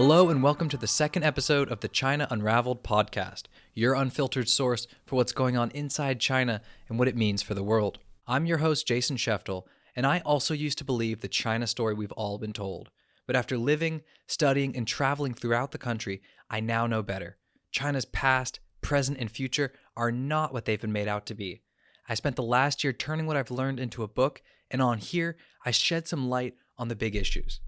Hello and welcome to the second episode of the China Unraveled podcast, your unfiltered source for what's going on inside China and what it means for the world. I'm your host, Jason Sheftel, and I also used to believe the China story we've all been told. But after living, studying, and traveling throughout the country, I now know better. China's past, present, and future are not what they've been made out to be. I spent the last year turning what I've learned into a book, and on here, I shed some light on the big issues.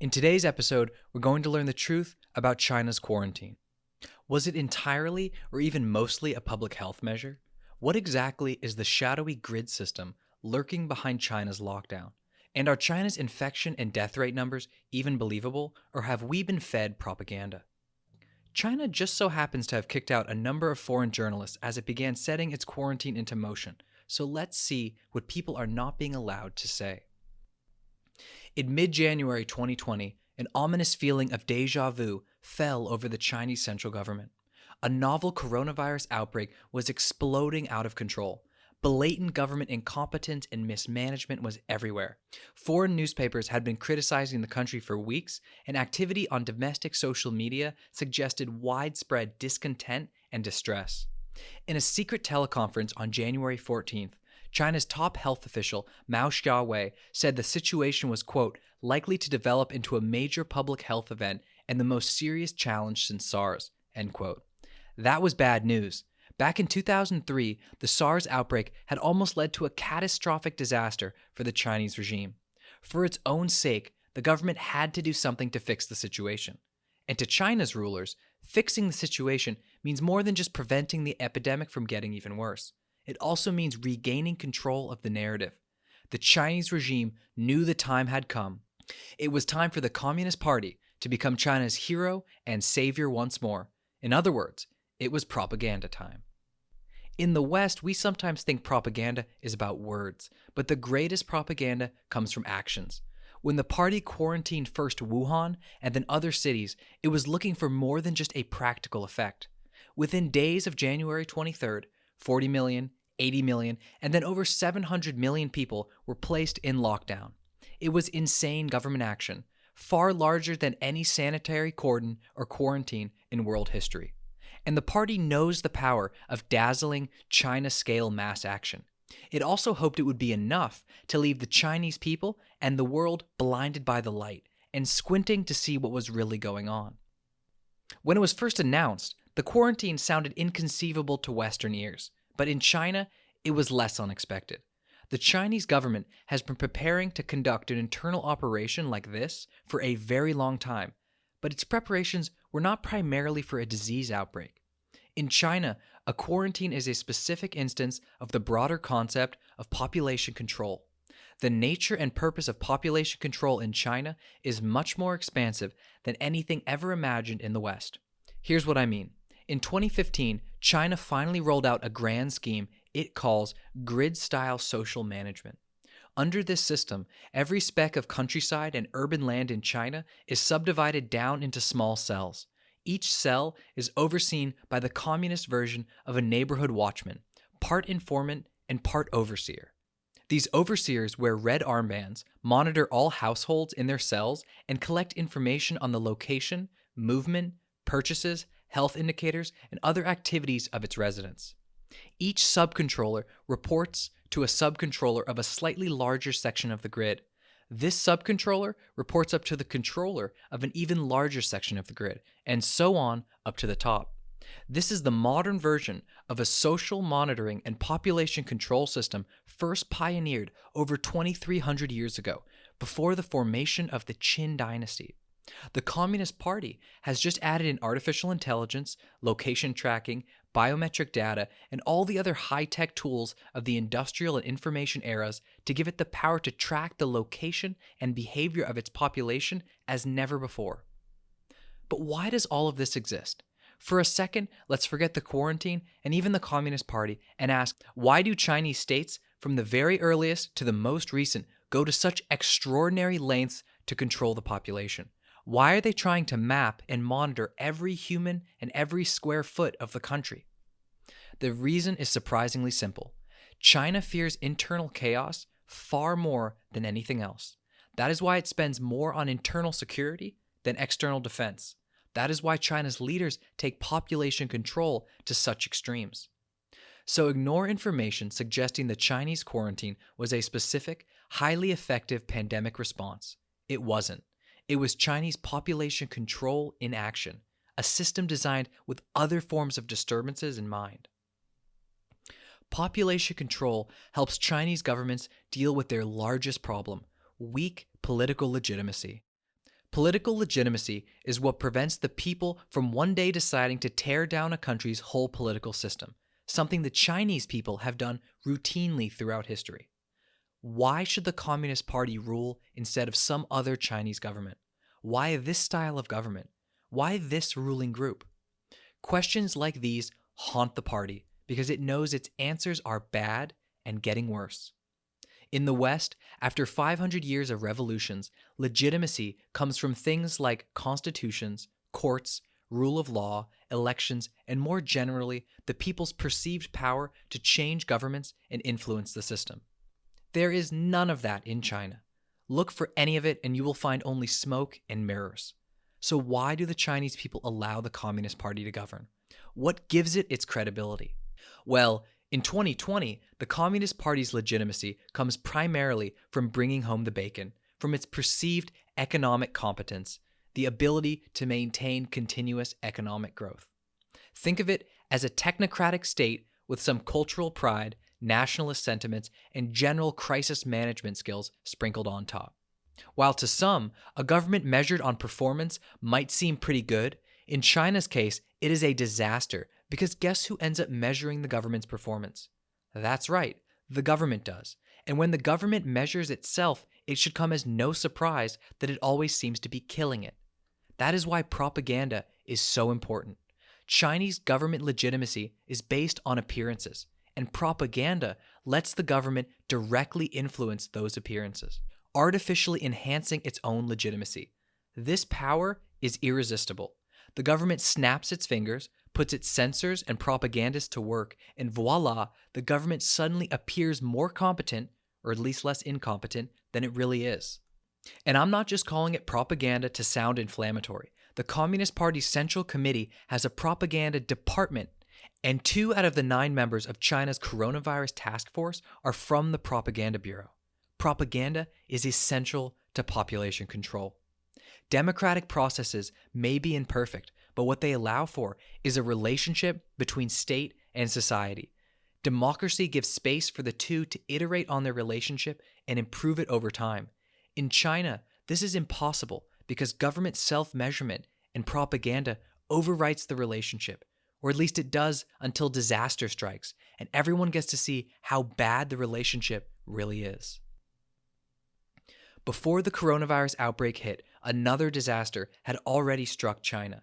In today's episode, we're going to learn the truth about China's quarantine. Was it entirely or even mostly a public health measure? What exactly is the shadowy grid system lurking behind China's lockdown? And are China's infection and death rate numbers even believable, or have we been fed propaganda? China just so happens to have kicked out a number of foreign journalists as it began setting its quarantine into motion. So let's see what people are not being allowed to say. In mid-January 2020, an ominous feeling of déjà vu fell over the Chinese central government. A novel coronavirus outbreak was exploding out of control. Blatant government incompetence and mismanagement was everywhere. Foreign newspapers had been criticizing the country for weeks, and activity on domestic social media suggested widespread discontent and distress. In a secret teleconference on January 14th, China's top health official, Mao Xiaowei, said the situation was, quote, likely to develop into a major public health event and the most serious challenge since SARS, end quote. That was bad news. Back in 2003, the SARS outbreak had almost led to a catastrophic disaster for the Chinese regime. For its own sake, the government had to do something to fix the situation. And to China's rulers, fixing the situation means more than just preventing the epidemic from getting even worse. It also means regaining control of the narrative. The Chinese regime knew the time had come. It was time for the Communist Party to become China's hero and savior once more. In other words, it was propaganda time. In the West, we sometimes think propaganda is about words, but the greatest propaganda comes from actions. When the party quarantined first Wuhan and then other cities, it was looking for more than just a practical effect. Within days of January 23rd, 40 million, 80 million, and then over 700 million people were placed in lockdown. It was insane government action, far larger than any sanitary cordon or quarantine in world history. And the party knows the power of dazzling China-scale mass action. It also hoped it would be enough to leave the Chinese people and the world blinded by the light and squinting to see what was really going on. When it was first announced, the quarantine sounded inconceivable to Western ears, but in China, it was less unexpected. The Chinese government has been preparing to conduct an internal operation like this for a very long time, but its preparations were not primarily for a disease outbreak. In China, a quarantine is a specific instance of the broader concept of population control. The nature and purpose of population control in China is much more expansive than anything ever imagined in the West. Here's what I mean. In 2015, China finally rolled out a grand scheme it calls grid-style social management. Under this system, every speck of countryside and urban land in China is subdivided down into small cells. Each cell is overseen by the communist version of a neighborhood watchman, part informant and part overseer. These overseers wear red armbands, monitor all households in their cells, and collect information on the location, movement, purchases, health indicators, and other activities of its residents. Each subcontroller reports to a subcontroller of a slightly larger section of the grid. This subcontroller reports up to the controller of an even larger section of the grid, and so on up to the top. This is the modern version of a social monitoring and population control system first pioneered over 2,300 years ago, before the formation of the Qin dynasty. The Communist Party has just added in artificial intelligence, location tracking, biometric data, and all the other high-tech tools of the industrial and information eras to give it the power to track the location and behavior of its population as never before. But why does all of this exist? For a second, let's forget the quarantine and even the Communist Party and ask, why do Chinese states, from the very earliest to the most recent, go to such extraordinary lengths to control the population? Why are they trying to map and monitor every human and every square foot of the country? The reason is surprisingly simple. China fears internal chaos far more than anything else. That is why it spends more on internal security than external defense. That is why China's leaders take population control to such extremes. So ignore information suggesting the Chinese quarantine was a specific, highly effective pandemic response. It wasn't. It was Chinese population control in action, a system designed with other forms of disturbances in mind. Population control helps Chinese governments deal with their largest problem, weak political legitimacy. Political legitimacy is what prevents the people from one day deciding to tear down a country's whole political system, something the Chinese people have done routinely throughout history. Why should the Communist Party rule instead of some other Chinese government? Why this style of government? Why this ruling group? Questions like these haunt the party because it knows its answers are bad and getting worse. In the West, after 500 years of revolutions, legitimacy comes from things like constitutions, courts, rule of law, elections, and more generally, the people's perceived power to change governments and influence the system. There is none of that in China. Look for any of it and you will find only smoke and mirrors. So why do the Chinese people allow the Communist Party to govern? What gives it its credibility? Well, in 2020, the Communist Party's legitimacy comes primarily from bringing home the bacon, from its perceived economic competence, the ability to maintain continuous economic growth. Think of it as a technocratic state with some cultural pride, nationalist sentiments, and general crisis management skills sprinkled on top. While to some, a government measured on performance might seem pretty good, in China's case, it is a disaster because guess who ends up measuring the government's performance? That's right, the government does. And when the government measures itself, it should come as no surprise that it always seems to be killing it. That is why propaganda is so important. Chinese government legitimacy is based on appearances, and propaganda lets the government directly influence those appearances, artificially enhancing its own legitimacy. This power is irresistible. The government snaps its fingers, puts its censors and propagandists to work, and voila, the government suddenly appears more competent, or at least less incompetent, than it really is. And I'm not just calling it propaganda to sound inflammatory. The Communist Party's Central Committee has a propaganda department, and 2 out of the 9 members of China's coronavirus task force are from the Propaganda Bureau. Propaganda is essential to population control. Democratic processes may be imperfect, but what they allow for is a relationship between state and society. Democracy gives space for the two to iterate on their relationship and improve it over time. In China, this is impossible because government self-measurement and propaganda overwrites the relationship, or at least it does until disaster strikes, and everyone gets to see how bad the relationship really is. Before the coronavirus outbreak hit, another disaster had already struck China.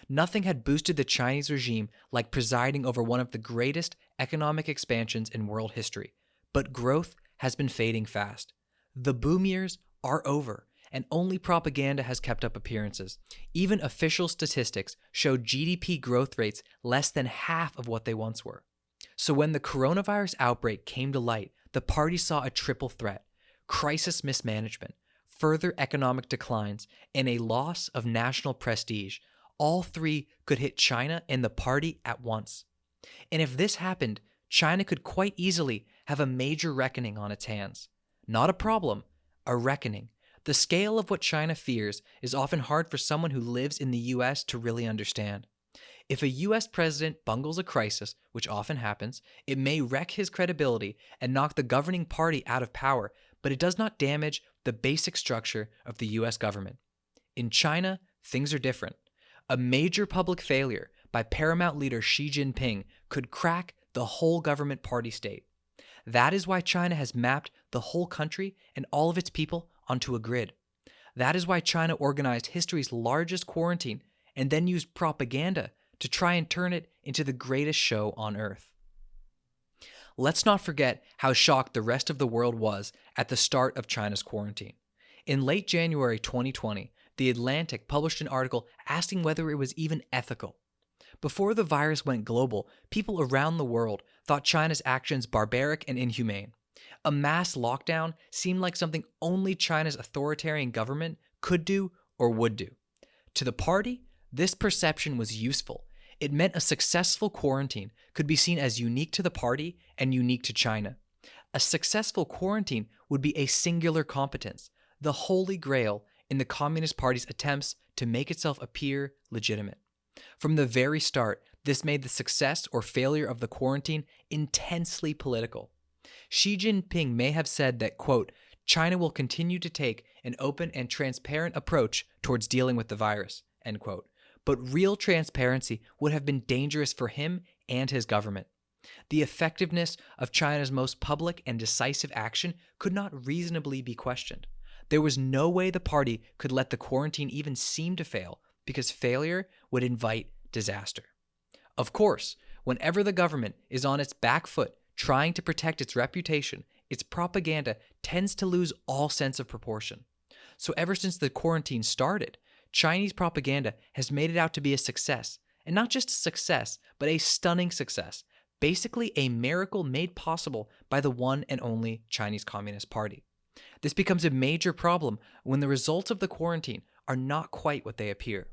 Nothing had boosted the Chinese regime like presiding over one of the greatest economic expansions in world history, but growth has been fading fast. The boom years are over, and only propaganda has kept up appearances. Even official statistics show GDP growth rates less than half of what they once were. So when the coronavirus outbreak came to light, the party saw a triple threat: crisis mismanagement, further economic declines, and a loss of national prestige. All 3 could hit China and the party at once. And if this happened, China could quite easily have a major reckoning on its hands. Not a problem, a reckoning. The scale of what China fears is often hard for someone who lives in the US to really understand. If a US president bungles a crisis, which often happens, it may wreck his credibility and knock the governing party out of power, but it does not damage the basic structure of the US government. In China, things are different. A major public failure by paramount leader Xi Jinping could crack the whole government party state. That is why China has mapped the whole country and all of its people onto a grid. That is why China organized history's largest quarantine and then used propaganda to try and turn it into the greatest show on earth. Let's not forget how shocked the rest of the world was at the start of China's quarantine. In late January 2020, The Atlantic published an article asking whether it was even ethical. Before the virus went global, people around the world thought China's actions barbaric and inhumane. A mass lockdown seemed like something only China's authoritarian government could do or would do. To the party, this perception was useful. It meant a successful quarantine could be seen as unique to the party and unique to China. A successful quarantine would be a singular competence, the holy grail in the Communist Party's attempts to make itself appear legitimate. From the very start, this made the success or failure of the quarantine intensely political. Xi Jinping may have said that, quote, China will continue to take an open and transparent approach towards dealing with the virus, end quote. But real transparency would have been dangerous for him and his government. The effectiveness of China's most public and decisive action could not reasonably be questioned. There was no way the party could let the quarantine even seem to fail, because failure would invite disaster. Of course, whenever the government is on its back foot trying to protect its reputation, its propaganda tends to lose all sense of proportion. So ever since the quarantine started, Chinese propaganda has made it out to be a success, and not just a success, but a stunning success, basically a miracle made possible by the one and only Chinese Communist Party. This becomes a major problem when the results of the quarantine are not quite what they appear.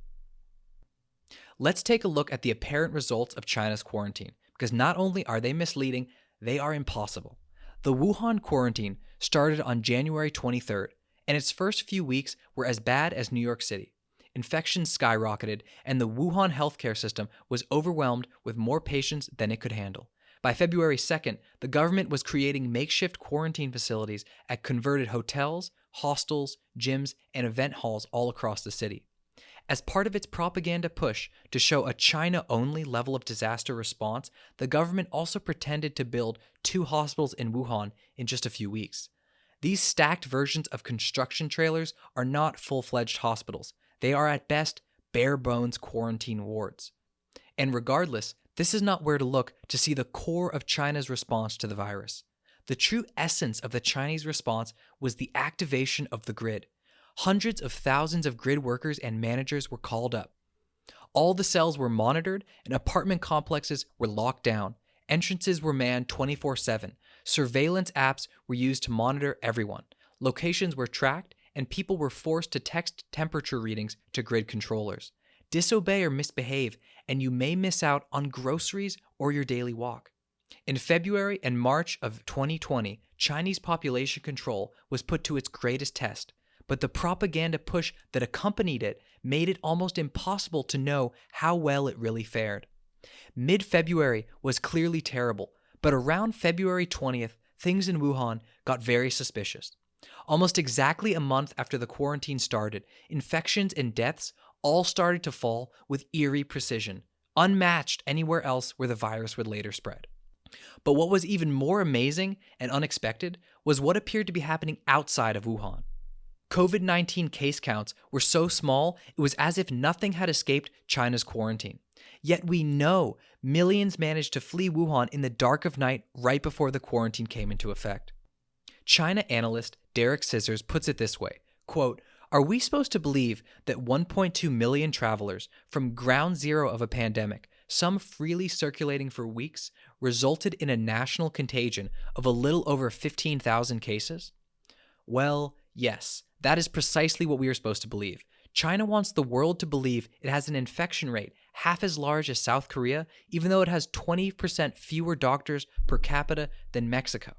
Let's take a look at the apparent results of China's quarantine, because not only are they misleading, they are impossible. The Wuhan quarantine started on January 23rd, and its first few weeks were as bad as New York City. Infections skyrocketed, and the Wuhan healthcare system was overwhelmed with more patients than it could handle. By February 2nd, the government was creating makeshift quarantine facilities at converted hotels, hostels, gyms, and event halls all across the city. As part of its propaganda push to show a China-only level of disaster response, the government also pretended to build 2 hospitals in Wuhan in just a few weeks. These stacked versions of construction trailers are not full-fledged hospitals. They are at best bare-bones quarantine wards. And regardless, this is not where to look to see the core of China's response to the virus. The true essence of the Chinese response was the activation of the grid. Hundreds of thousands of grid workers and managers were called up. All the cells were monitored, and apartment complexes were locked down. Entrances were manned 24/7. Surveillance apps were used to monitor everyone. Locations were tracked, and people were forced to text temperature readings to grid controllers. Disobey or misbehave, and you may miss out on groceries or your daily walk. In February and March of 2020, Chinese population control was put to its greatest test, but the propaganda push that accompanied it made it almost impossible to know how well it really fared. Mid-February was clearly terrible, but around February 20th, things in Wuhan got very suspicious. Almost exactly a month after the quarantine started, infections and deaths all started to fall with eerie precision, unmatched anywhere else where the virus would later spread. But what was even more amazing and unexpected was what appeared to be happening outside of Wuhan. COVID-19 case counts were so small, it was as if nothing had escaped China's quarantine. Yet we know millions managed to flee Wuhan in the dark of night right before the quarantine came into effect. China analyst Derek Scissors puts it this way, quote, "Are we supposed to believe that 1.2 million travelers from ground zero of a pandemic, some freely circulating for weeks, resulted in a national contagion of a little over 15,000 cases?" Well, yes, that is precisely what we are supposed to believe. China wants the world to believe it has an infection rate half as large as South Korea, even though it has 20% fewer doctors per capita than Mexico.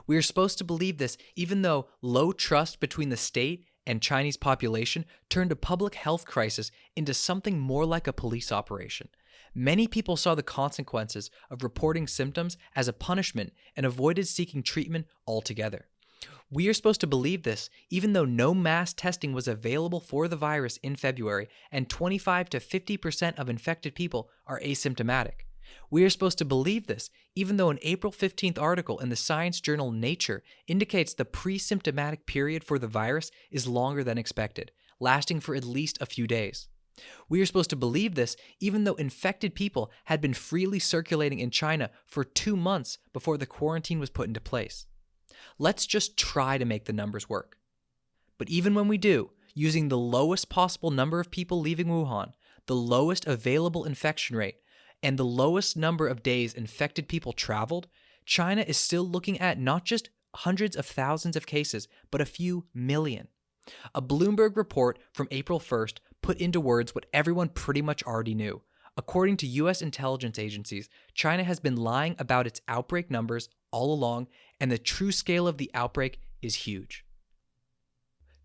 We are supposed to believe this even though low trust between the state and Chinese population turned a public health crisis into something more like a police operation. Many people saw the consequences of reporting symptoms as a punishment and avoided seeking treatment altogether. We are supposed to believe this even though no mass testing was available for the virus in February and 25 to 50% of infected people are asymptomatic. We are supposed to believe this even though an April 15th article in the science journal Nature indicates the pre-symptomatic period for the virus is longer than expected, lasting for at least a few days. We are supposed to believe this even though infected people had been freely circulating in China for 2 months before the quarantine was put into place. Let's just try to make the numbers work. But even when we do, using the lowest possible number of people leaving Wuhan, the lowest available infection rate, and the lowest number of days infected people traveled, China is still looking at not just hundreds of thousands of cases, but a few million. A Bloomberg report from April 1st put into words what everyone pretty much already knew. According to US intelligence agencies, China has been lying about its outbreak numbers all along, and the true scale of the outbreak is huge.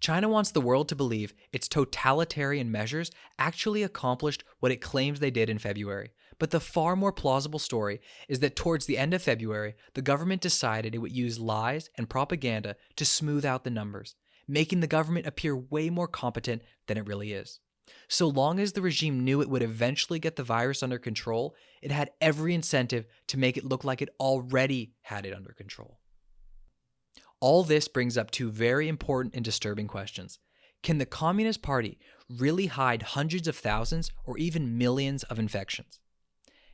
China wants the world to believe its totalitarian measures actually accomplished what it claims they did in February. But the far more plausible story is that towards the end of February, the government decided it would use lies and propaganda to smooth out the numbers, making the government appear way more competent than it really is. So long as the regime knew it would eventually get the virus under control, it had every incentive to make it look like it already had it under control. All this brings up two very important and disturbing questions. Can the Communist Party really hide hundreds of thousands or even millions of infections?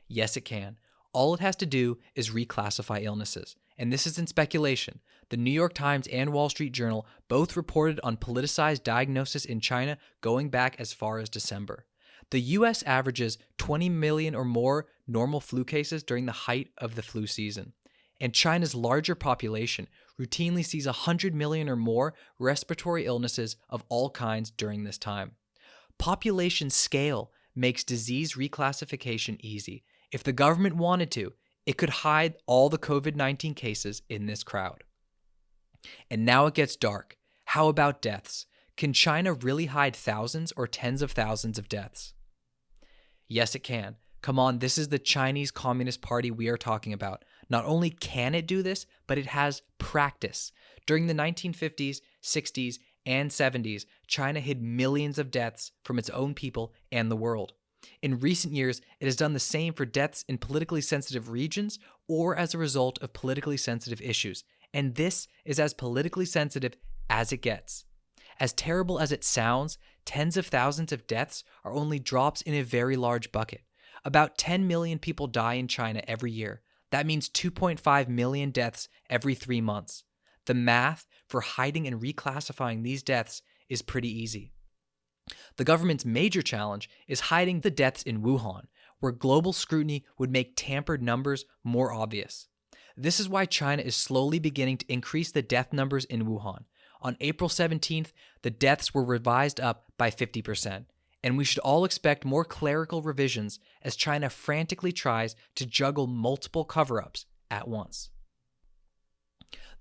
Yes, it can. All it has to do is reclassify illnesses. And this isn't speculation. The New York Times and Wall Street Journal both reported on politicized diagnosis in China going back as far as December. The US averages 20 million or more normal flu cases during the height of the flu season. And China's larger population routinely sees 100 million or more respiratory illnesses of all kinds during this time. Population scale makes disease reclassification easy. If the government wanted to, it could hide all the COVID-19 cases in this crowd. And now it gets dark. How about deaths? Can China really hide thousands or tens of thousands of deaths? Yes, it can. Come on, this is the Chinese Communist Party we are talking about. Not only can it do this, but it has practice. During the 1950s, 60s, and 70s, China hid millions of deaths from its own people and the world. In recent years, it has done the same for deaths in politically sensitive regions or as a result of politically sensitive issues. And this is as politically sensitive as it gets. As terrible as it sounds, tens of thousands of deaths are only drops in a very large bucket. About 10 million people die in China every year. That means 2.5 million deaths every 3 months. The math for hiding and reclassifying these deaths is pretty easy. The government's major challenge is hiding the deaths in Wuhan, where global scrutiny would make tampered numbers more obvious. This is why China is slowly beginning to increase the death numbers in Wuhan. On April 17th, the deaths were revised up by 50%. And we should all expect more clerical revisions as China frantically tries to juggle multiple cover-ups at once.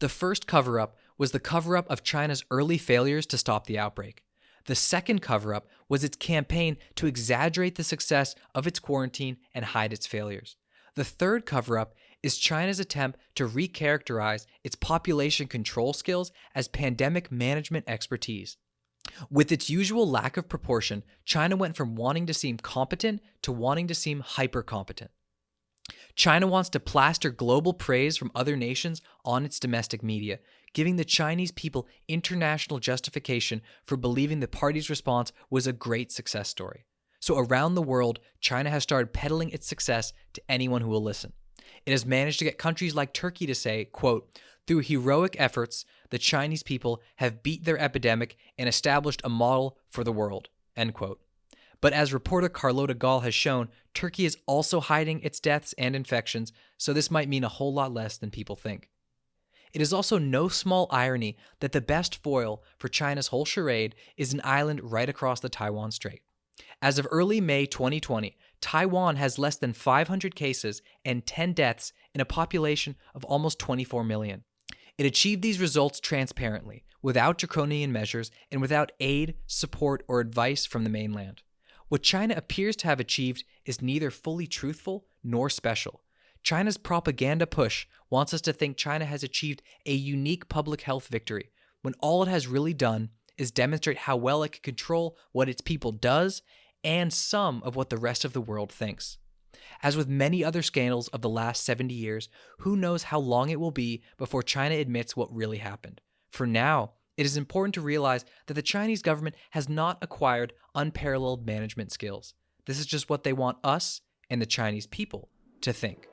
The first cover-up was the cover-up of China's early failures to stop the outbreak. The second cover-up was its campaign to exaggerate the success of its quarantine and hide its failures. The third cover-up is China's attempt to recharacterize its population control skills as pandemic management expertise. With its usual lack of proportion, China went from wanting to seem competent to wanting to seem hyper-competent. China wants to plaster global praise from other nations on its domestic media, giving the Chinese people international justification for believing the party's response was a great success story. So around the world, China has started peddling its success to anyone who will listen. It has managed to get countries like Turkey to say, quote, "Through heroic efforts, the Chinese people have beat their epidemic and established a model for the world," end quote. But as reporter Carlota Gall has shown, Turkey is also hiding its deaths and infections, so this might mean a whole lot less than people think. It is also no small irony that the best foil for China's whole charade is an island right across the Taiwan Strait. As of early May 2020, Taiwan has less than 500 cases and 10 deaths in a population of almost 24 million. It achieved these results transparently, without draconian measures, and without aid, support, or advice from the mainland. What China appears to have achieved is neither fully truthful nor special. China's propaganda push wants us to think China has achieved a unique public health victory, when all it has really done is demonstrate how well it can control what its people does and some of what the rest of the world thinks. As with many other scandals of the last 70 years, who knows how long it will be before China admits what really happened. For now, it is important to realize that the Chinese government has not acquired unparalleled management skills. This is just what they want us and the Chinese people to think.